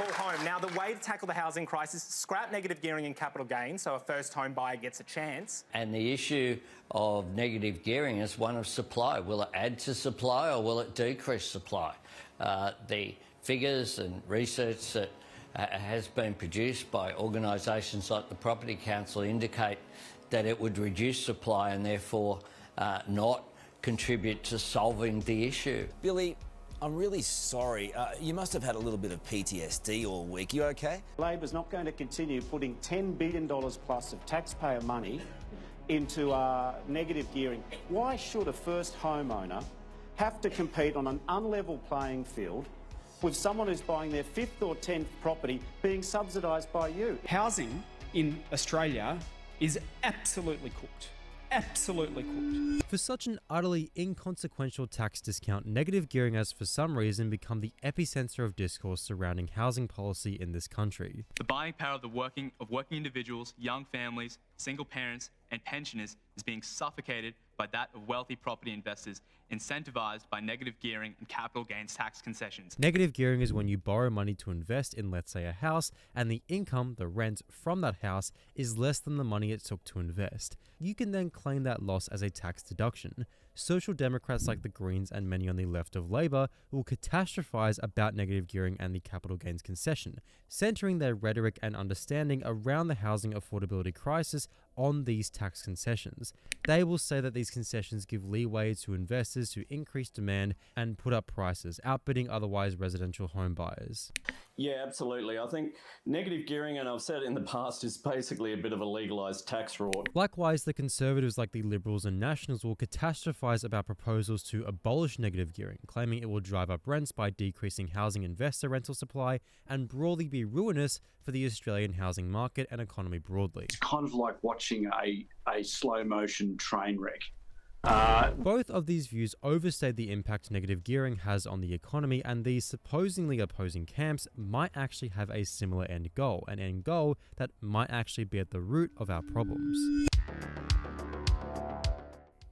call home. Now, the way to tackle the housing crisis is scrap negative gearing and capital gain so a first home buyer gets a chance. And the issue of negative gearing is one of supply. Will it add to supply or will it decrease supply? The figures and research that has been produced by organisations like the Property Council indicate that it would reduce supply and therefore not contribute to solving the issue. Billy, I'm really sorry. You must have had a little bit of PTSD all week. You okay? Labor's not going to continue putting $10 billion plus of taxpayer money into negative gearing. Why should a first homeowner have to compete on an unlevel playing field with someone who's buying their 5th or 10th property being subsidised by you? Housing in Australia is absolutely cooked. Absolutely cooked. For such an utterly inconsequential tax discount, negative gearing has for some reason become the epicenter of discourse surrounding housing policy in this country. The buying power of working individuals, young families, single parents and pensioners is being suffocated by that of wealthy property investors, incentivised by negative gearing and capital gains tax concessions. Negative gearing is when you borrow money to invest in, let's say, a house, and the income, the rent from that house, is less than the money it took to invest. You can then claim that loss as a tax deduction. Social Democrats like the Greens and many on the left of Labor will catastrophize about negative gearing and the capital gains concession, centering their rhetoric and understanding around the housing affordability crisis on these tax concessions. They will say that these concessions give leeway to investors to increase demand and put up prices, outbidding otherwise residential home buyers. Yeah, absolutely. I think negative gearing, and I've said it in the past, is basically a bit of a legalised tax fraud. Likewise, the Conservatives like the Liberals and Nationals will catastrophize about proposals to abolish negative gearing, claiming it will drive up rents by decreasing housing investor rental supply and broadly be ruinous for the Australian housing market and economy broadly. It's kind of like watching a slow-motion train wreck. Both of these views overstate the impact negative gearing has on the economy, and these supposedly opposing camps might actually have a similar end goal, an end goal that might actually be at the root of our problems.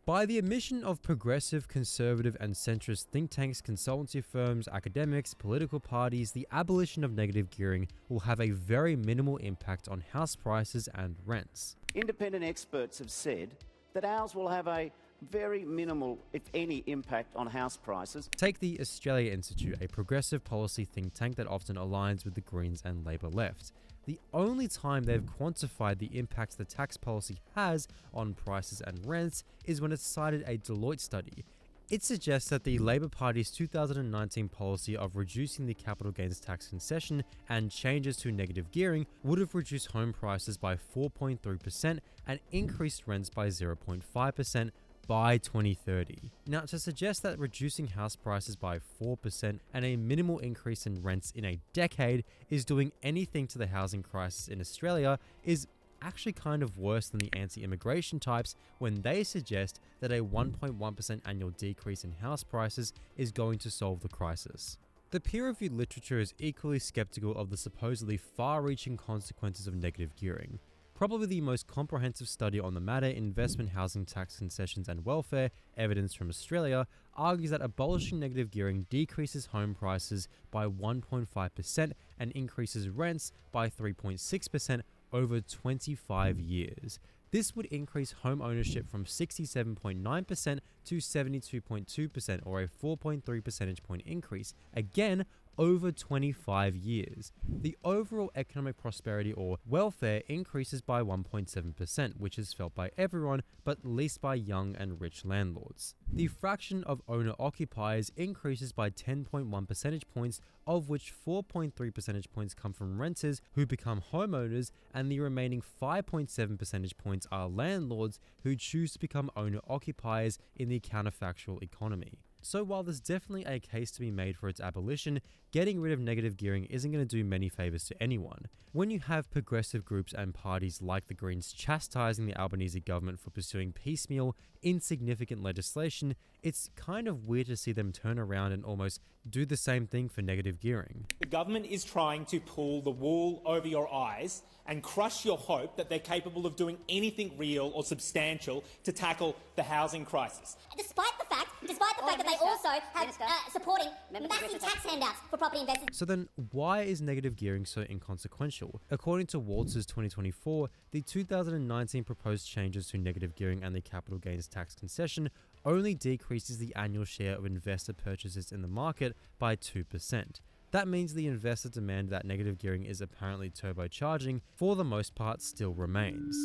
By the admission of progressive, conservative and centrist think tanks, consultancy firms, academics, political parties, the abolition of negative gearing will have a very minimal impact on house prices and rents. Independent experts have said that ours will have a very minimal, if any, impact on house prices. Take the Australia Institute, a progressive policy think tank that often aligns with the Greens and Labor left. The only time they've quantified the impact the tax policy has on prices and rents is when it cited a Deloitte study. It suggests that the Labor Party's 2019 policy of reducing the capital gains tax concession and changes to negative gearing would have reduced home prices by 4.3% and increased rents by 0.5% by 2030. Now, to suggest that reducing house prices by 4% and a minimal increase in rents in a decade is doing anything to the housing crisis in Australia is actually kind of worse than the anti-immigration types when they suggest that a 1.1% annual decrease in house prices is going to solve the crisis. The peer-reviewed literature is equally skeptical of the supposedly far-reaching consequences of negative gearing. Probably the most comprehensive study on the matter, Investment Housing Tax Concessions and Welfare, Evidence from Australia, argues that abolishing negative gearing decreases home prices by 1.5% and increases rents by 3.6% over 25 years. This would increase home ownership from 67.9% to 72.2%, or a 4.3 percentage point increase, again over 25 years. The overall economic prosperity or welfare increases by 1.7%, which is felt by everyone, but least by young and rich landlords. The fraction of owner-occupiers increases by 10.1 percentage points, of which 4.3 percentage points come from renters who become homeowners, and the remaining 5.7 percentage points are landlords who choose to become owner-occupiers in the counterfactual economy. So while there's definitely a case to be made for its abolition, getting rid of negative gearing isn't going to do many favours to anyone. When you have progressive groups and parties like the Greens chastising the Albanese government for pursuing piecemeal, insignificant legislation, it's kind of weird to see them turn around and almost do the same thing for negative gearing. The government is trying to pull the wool over your eyes and crush your hope that they're capable of doing anything real or substantial to tackle the housing crisis. Despite the fact despite the fact that they also have supporting massive tax handouts for property investors. So then, why is negative gearing so inconsequential? According to Walters 2024, the 2019 proposed changes to negative gearing and the capital gains tax concession only decreases the annual share of investor purchases in the market by 2%. That means the investor demand that negative gearing is apparently turbocharging, for the most part, still remains.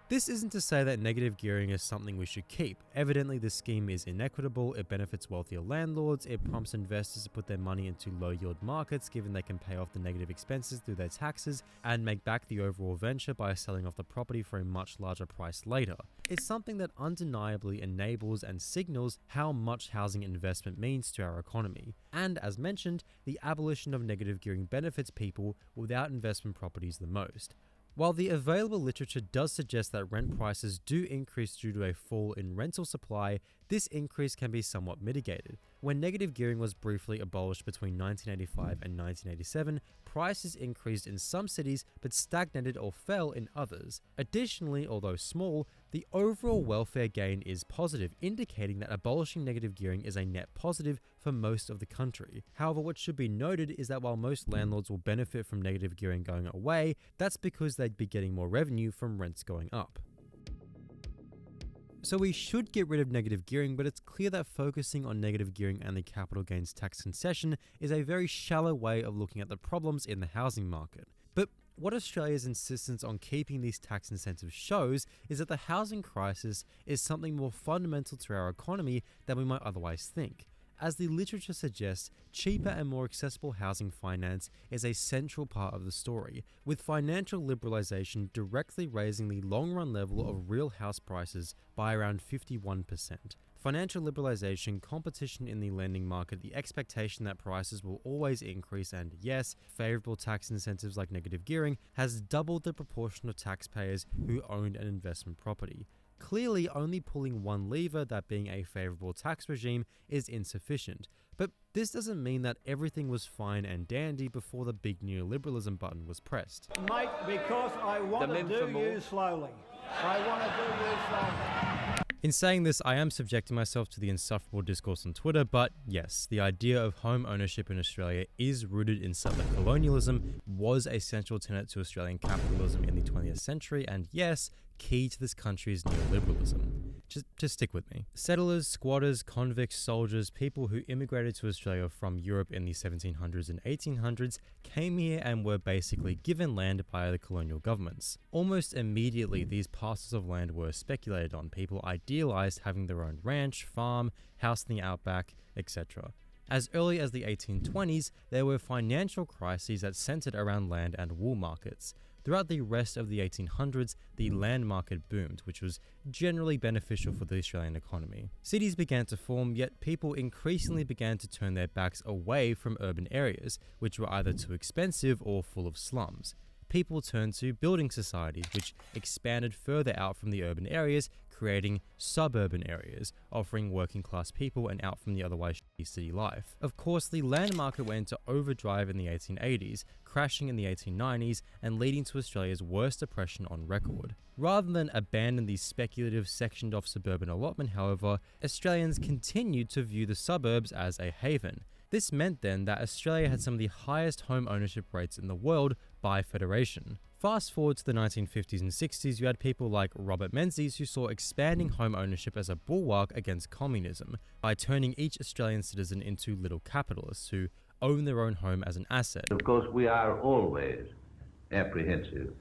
This isn't to say that negative gearing is something we should keep. Evidently, the scheme is inequitable, it benefits wealthier landlords, it prompts investors to put their money into low-yield markets given they can pay off the negative expenses through their taxes and make back the overall venture by selling off the property for a much larger price later. It's something that undeniably enables and signals how much housing investment means to our economy. And as mentioned, the abolition of negative gearing benefits people without investment properties the most. While the available literature does suggest that rent prices do increase due to a fall in rental supply, this increase can be somewhat mitigated. When negative gearing was briefly abolished between 1985 and 1987, prices increased in some cities but stagnated or fell in others. Additionally, although small, the overall welfare gain is positive, indicating that abolishing negative gearing is a net positive for most of the country. However, what should be noted is that while most landlords will benefit from negative gearing going away, that's because they'd be getting more revenue from rents going up. So we should get rid of negative gearing, but it's clear that focusing on negative gearing and the capital gains tax concession is a very shallow way of looking at the problems in the housing market. But what Australia's insistence on keeping these tax incentives shows is that the housing crisis is something more fundamental to our economy than we might otherwise think. As the literature suggests, cheaper and more accessible housing finance is a central part of the story, with financial liberalisation directly raising the long-run level of real house prices by around 51%. Financial liberalisation, competition in the lending market, the expectation that prices will always increase, and yes, favourable tax incentives like negative gearing has doubled the proportion of taxpayers who owned an investment property. Clearly, only pulling one lever, that being a favourable tax regime, is insufficient. But this doesn't mean that everything was fine and dandy before the big neoliberalism button was pressed. Mate, because I want to do you slowly. I want to do you slowly. In saying this, I am subjecting myself to the insufferable discourse on Twitter, but yes, the idea of home ownership in Australia is rooted in settler colonialism, was a central tenet to Australian capitalism in the 20th century, and yes, key to this country's neoliberalism. Just stick with me. Settlers, squatters, convicts, soldiers, people who immigrated to Australia from Europe in the 1700s and 1800s came here and were basically given land by the colonial governments. Almost immediately, these parcels of land were speculated on. People idealised having their own ranch, farm, house in the outback, etc. As early as the 1820s, there were financial crises that centred around land and wool markets. Throughout the rest of the 1800s, the land market boomed, which was generally beneficial for the Australian economy. Cities began to form, yet people increasingly began to turn their backs away from urban areas, which were either too expensive or full of slums. People turned to building societies, which expanded further out from the urban areas, creating suburban areas, offering working class people an out from the otherwise shitty city life. Of course, the land market went into overdrive in the 1880s, crashing in the 1890s, and leading to Australia's worst depression on record. Rather than abandon the speculative sectioned off suburban allotment, however, Australians continued to view the suburbs as a haven. This meant then that Australia had some of the highest home ownership rates in the world by federation. Fast forward to the 1950s and 60s, you had people like Robert Menzies who saw expanding home ownership as a bulwark against communism by turning each Australian citizen into little capitalists who own their own home as an asset. Of course, we are always apprehensive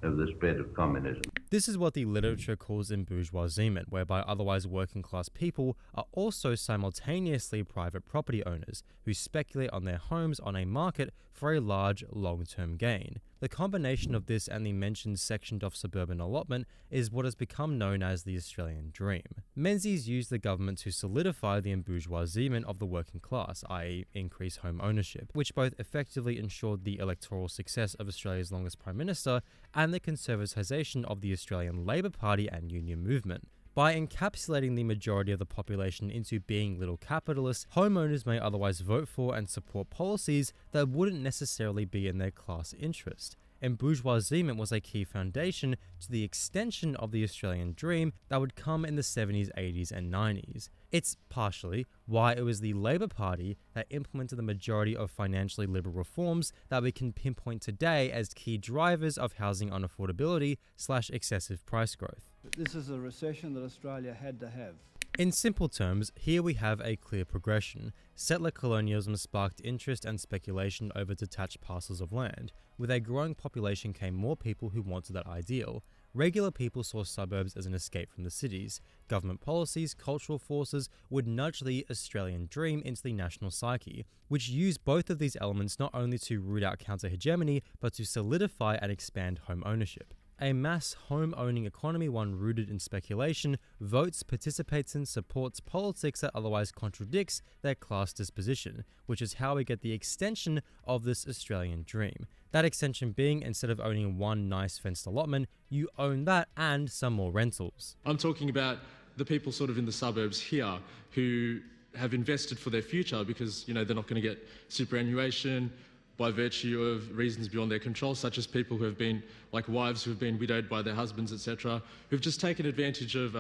of the spread of communism. This is what the literature calls embourgeoisement, whereby otherwise working class people are also simultaneously private property owners who speculate on their homes on a market for a large long-term gain. The combination of this and the mentioned sectioned off suburban allotment is what has become known as the Australian Dream. Menzies used the government to solidify the embourgeoisement of the working class, i.e. increase home ownership, which both effectively ensured the electoral success of Australia's longest Prime Minister and the conservatisation of the Australian Labor Party and union movement. By encapsulating the majority of the population into being little capitalists, homeowners may otherwise vote for and support policies that wouldn't necessarily be in their class interest. Embourgeoisement was a key foundation to the extension of the Australian dream that would come in the 70s, 80s and 90s. It's partially why it was the Labor Party that implemented the majority of financially liberal reforms that we can pinpoint today as key drivers of housing unaffordability/excessive price growth. This is a recession that Australia had to have. In simple terms, here we have a clear progression. Settler colonialism sparked interest and speculation over detached parcels of land. With a growing population came more people who wanted that ideal. Regular people saw suburbs as an escape from the cities. Government policies, cultural forces would nudge the Australian dream into the national psyche, which used both of these elements not only to root out counter-hegemony, but to solidify and expand home ownership. A mass home-owning economy, one rooted in speculation, votes, participates in, supports politics that otherwise contradicts their class disposition, which is how we get the extension of this Australian dream. That extension being, instead of owning one nice fenced allotment, you own that and some more rentals. I'm talking about the people sort of in the suburbs here who have invested for their future because, they're not going to get superannuation by virtue of reasons beyond their control, such as people who have been, like wives who have been widowed by their husbands, etc., who've just taken advantage of,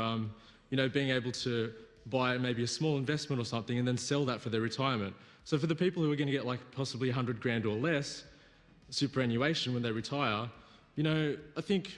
being able to buy maybe a small investment or something and then sell that for their retirement. So for the people who are going to get like possibly 100 grand or less superannuation when they retire, I think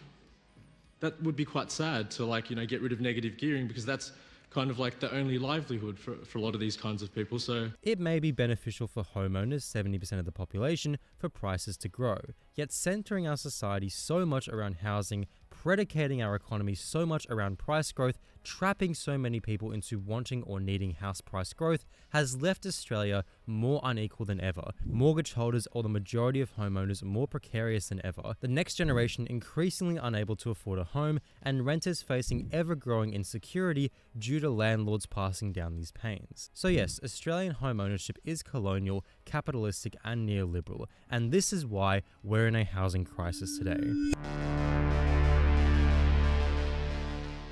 that would be quite sad to get rid of negative gearing, because that's kind of like the only livelihood for a lot of these kinds of people. So it may be beneficial for homeowners, 70% of the population, for prices to grow, yet centering our society so much around housing, predicating our economy so much around price growth, trapping so many people into wanting or needing house price growth, has left Australia more unequal than ever, mortgage holders or the majority of homeowners more precarious than ever, the next generation increasingly unable to afford a home, and renters facing ever-growing insecurity due to landlords passing down these pains. So yes, Australian home ownership is colonial, capitalistic and neoliberal, and this is why we're in a housing crisis today.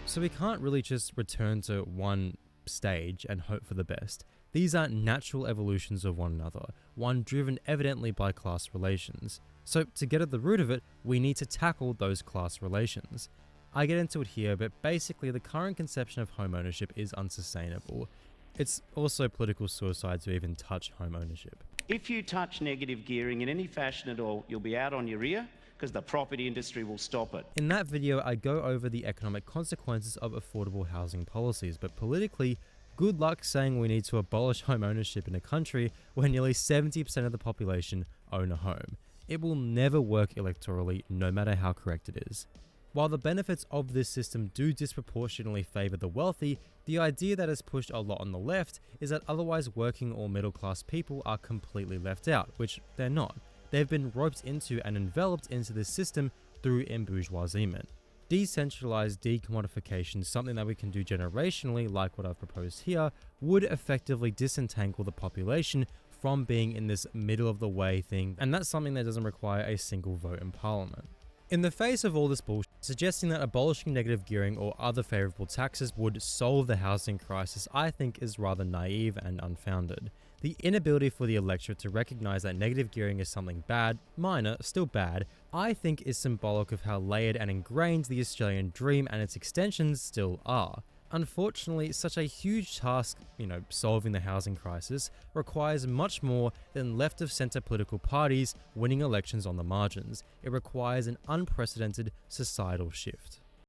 So we can't really just return to one stage and hope for the best. These are natural evolutions of one another, one driven evidently by class relations. So to get at the root of it, we need to tackle those class relations. I get into it here, but basically the current conception of home ownership is unsustainable. It's also political suicide to even touch home ownership. If you touch negative gearing in any fashion at all, you'll be out on your ear, because the property industry will stop it. In that video, I go over the economic consequences of affordable housing policies, but politically, good luck saying we need to abolish home ownership in a country where nearly 70% of the population own a home. It will never work electorally, no matter how correct it is. While the benefits of this system do disproportionately favour the wealthy, the idea that is pushed a lot on the left is that otherwise working or middle class people are completely left out, which they're not. They've been roped into and enveloped into this system through embourgeoisement. Decentralized decommodification, something that we can do generationally like what I've proposed here, would effectively disentangle the population from being in this middle of the way thing, and that's something that doesn't require a single vote in parliament. In the face of all this bullshit, suggesting that abolishing negative gearing or other favourable taxes would solve the housing crisis, I think is rather naive and unfounded. The inability for the electorate to recognise that negative gearing is something bad, minor, still bad, I think is symbolic of how layered and ingrained the Australian dream and its extensions still are. Unfortunately, such a huge task, solving the housing crisis, requires much more than left-of-centre political parties winning elections on the margins. It requires an unprecedented societal shift.